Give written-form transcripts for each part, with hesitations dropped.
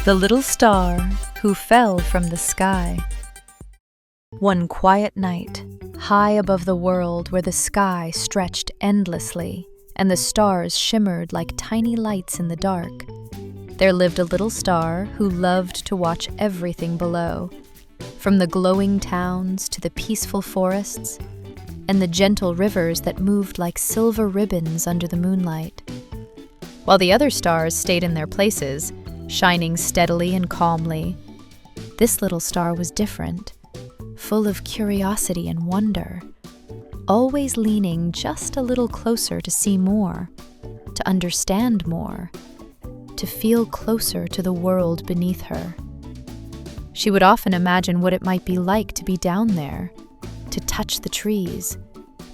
The Little Star Who Fell from the Sky. One quiet night, high above the world where the sky stretched endlessly and the stars shimmered like tiny lights in the dark, there lived a little star who loved to watch everything below, from the glowing towns to the peaceful forests and the gentle rivers that moved like silver ribbons under the moonlight. While the other stars stayed in their places, shining steadily and calmly, this little star was different, full of curiosity and wonder, always leaning just a little closer to see more, to understand more, to feel closer to the world beneath her. She would often imagine what it might be like to be down there, to touch the trees,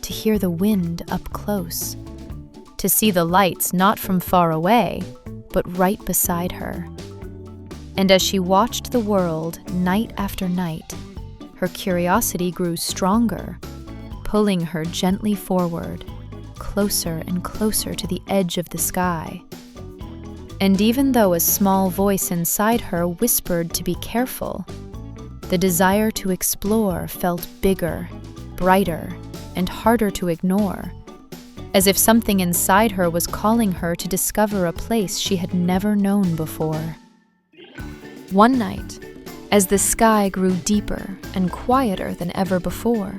to hear the wind up close, to see the lights not from far away, but right beside her. And as she watched the world night after night, her curiosity grew stronger, pulling her gently forward, closer and closer to the edge of the sky. And even though a small voice inside her whispered to be careful, the desire to explore felt bigger, brighter, and harder to ignore, as if something inside her was calling her to discover a place she had never known before. One night, as the sky grew deeper and quieter than ever before,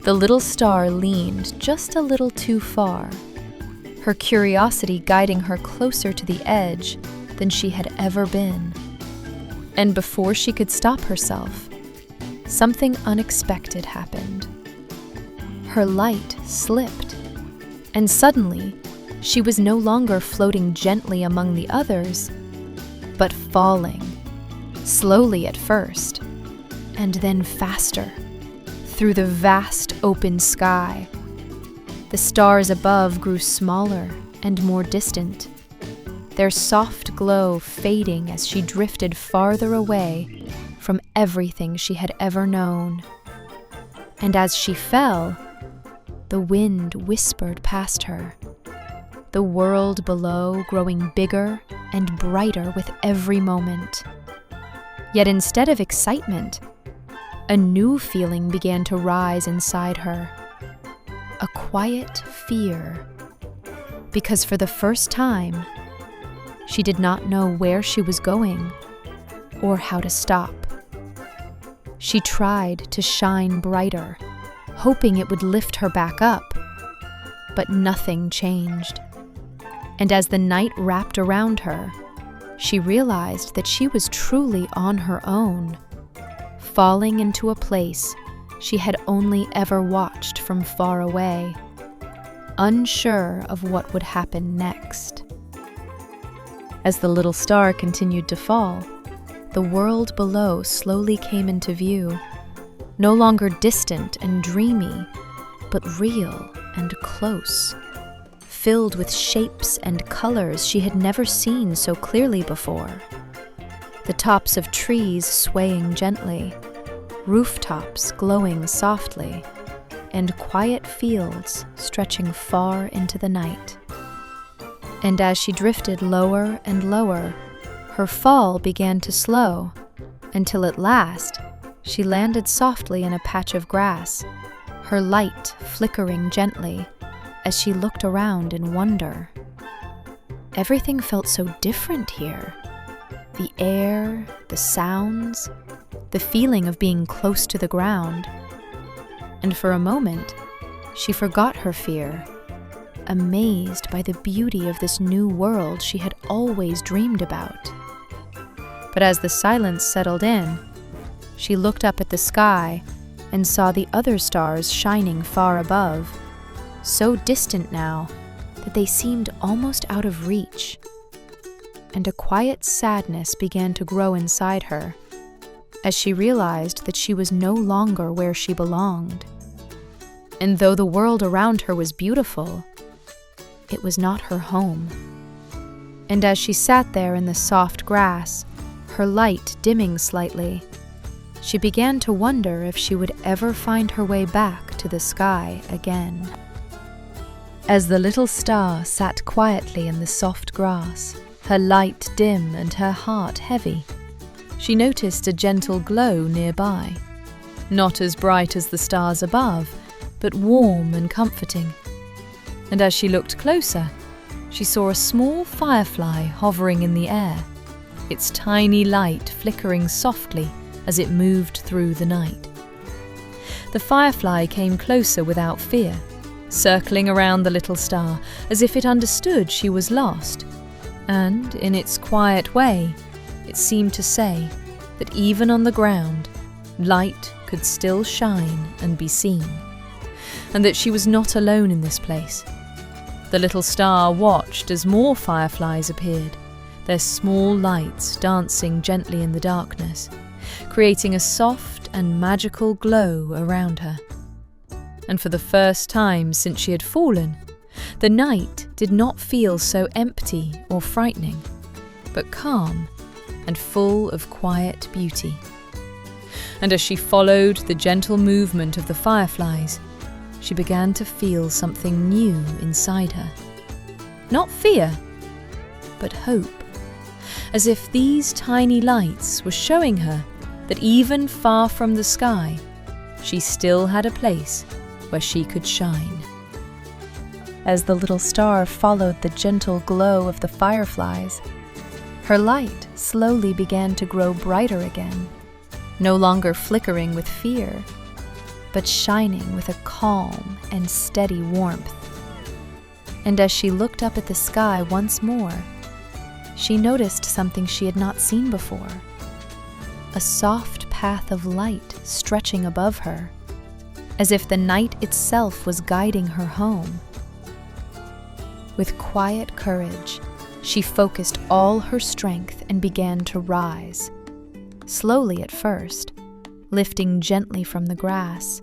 the little star leaned just a little too far, her curiosity guiding her closer to the edge than she had ever been. And before she could stop herself, something unexpected happened. Her light slipped, and suddenly, she was no longer floating gently among the others, but falling, slowly at first, and then faster, through the vast open sky. The stars above grew smaller and more distant, their soft glow fading as she drifted farther away from everything she had ever known. And as she fell, the wind whispered past her, the world below growing bigger and brighter with every moment. Yet instead of excitement, a new feeling began to rise inside her, a quiet fear, because for the first time, she did not know where she was going or how to stop. She tried to shine brighter, hoping it would lift her back up, but nothing changed. And as the night wrapped around her, she realized that she was truly on her own, falling into a place she had only ever watched from far away, unsure of what would happen next. As the little star continued to fall, the world below slowly came into view, no longer distant and dreamy, but real and close, filled with shapes and colors she had never seen so clearly before. The tops of trees swaying gently, rooftops glowing softly, and quiet fields stretching far into the night. And as she drifted lower and lower, her fall began to slow, until at last she landed softly in a patch of grass, her light flickering gently as she looked around in wonder. Everything felt so different here. The air, the sounds, the feeling of being close to the ground. And for a moment, she forgot her fear, amazed by the beauty of this new world she had always dreamed about. But as the silence settled in, she looked up at the sky and saw the other stars shining far above, so distant now that they seemed almost out of reach. And a quiet sadness began to grow inside her as she realized that she was no longer where she belonged. And though the world around her was beautiful, it was not her home. And as she sat there in the soft grass, her light dimming slightly, she began to wonder if she would ever find her way back to the sky again. As the little star sat quietly in the soft grass, her light dim and her heart heavy. She noticed a gentle glow nearby, not as bright as the stars above, but warm and comforting. And as she looked closer, she saw a small firefly hovering in the air, its tiny light flickering softly as it moved through the night. The firefly came closer without fear, circling around the little star as if it understood she was lost. And, in its quiet way, it seemed to say that even on the ground, light could still shine and be seen, and that she was not alone in this place. The little star watched as more fireflies appeared, their small lights dancing gently in the darkness, creating a soft and magical glow around her. And for the first time since she had fallen, the night did not feel so empty or frightening, but calm and full of quiet beauty. And as she followed the gentle movement of the fireflies, she began to feel something new inside her. Not fear, but hope, as if these tiny lights were showing her that even far from the sky, she still had a place where she could shine. As the little star followed the gentle glow of the fireflies, her light slowly began to grow brighter again, no longer flickering with fear, but shining with a calm and steady warmth. And as she looked up at the sky once more, she noticed something she had not seen before: a soft path of light stretching above her, as if the night itself was guiding her home. With quiet courage, she focused all her strength and began to rise, slowly at first, lifting gently from the grass,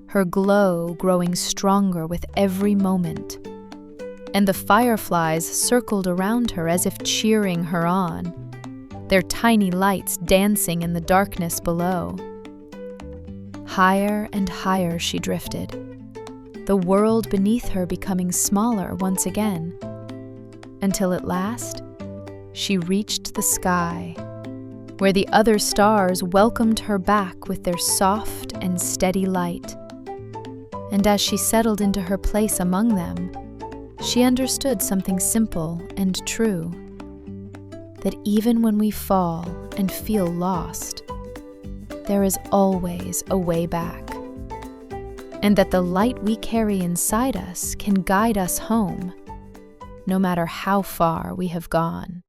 her glow growing stronger with every moment. And the fireflies circled around her as if cheering her on, their tiny lights dancing in the darkness below. Higher and higher she drifted, the world beneath her becoming smaller once again, until at last she reached the sky, where the other stars welcomed her back with their soft and steady light. And as she settled into her place among them, she understood something simple and true: that even when we fall and feel lost, there is always a way back, and that the light we carry inside us can guide us home, no matter how far we have gone.